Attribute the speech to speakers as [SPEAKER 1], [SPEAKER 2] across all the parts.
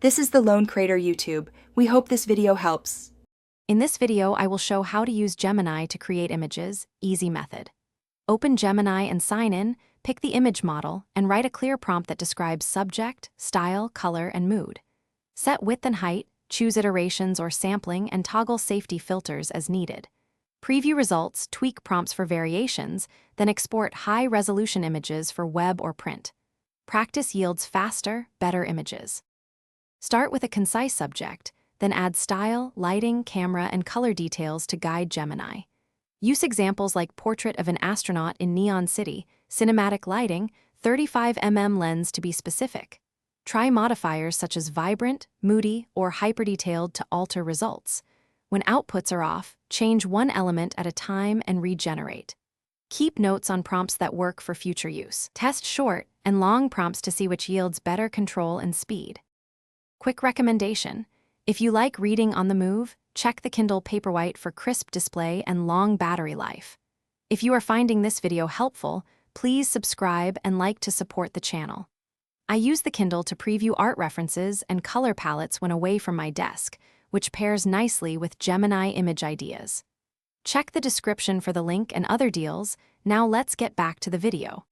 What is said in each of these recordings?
[SPEAKER 1] This is the Lone Creator YouTube. We hope this video helps.
[SPEAKER 2] In this video, I will show how to use Gemini to create images, easy method. Open Gemini and sign in, pick the image model, and write a clear prompt that describes subject, style, color, and mood. Set width and height, choose iterations or sampling, and toggle safety filters as needed. Preview results, tweak prompts for variations, then export high-resolution images for web or print. Practice yields faster, better images. Start with a concise subject, then add style, lighting, camera, and color details to guide Gemini. Use examples like portrait of an astronaut in neon city, cinematic lighting, 35mm lens to be specific. Try modifiers such as vibrant, moody, or hyper-detailed to alter results. When outputs are off, change one element at a time and regenerate. Keep notes on prompts that work for future use. Test short and long prompts to see which yields better control and speed. Quick recommendation: if you like reading on the move, check the Kindle Paperwhite for crisp display and long battery life. If you are finding this video helpful, please subscribe and like to support the channel. I use the Kindle to preview art references and color palettes when away from my desk, which pairs nicely with Gemini image ideas. Check the description for the link and other deals. Now let's get back to the video.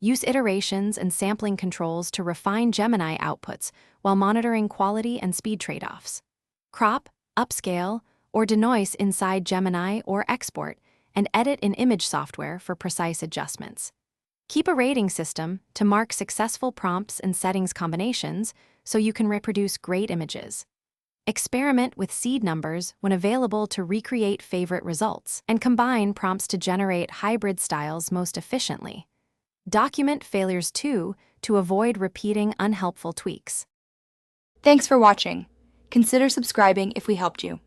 [SPEAKER 2] Use iterations and sampling controls to refine Gemini outputs while monitoring quality and speed trade-offs. Crop, upscale, or denoise inside Gemini or export, and edit in image software for precise adjustments. Keep a rating system to mark successful prompts and settings combinations so you can reproduce great images. Experiment with seed numbers when available to recreate favorite results, and combine prompts to generate hybrid styles most efficiently. Document failures too, to avoid repeating unhelpful tweaks.
[SPEAKER 1] Thanks for watching. Consider subscribing if we helped you.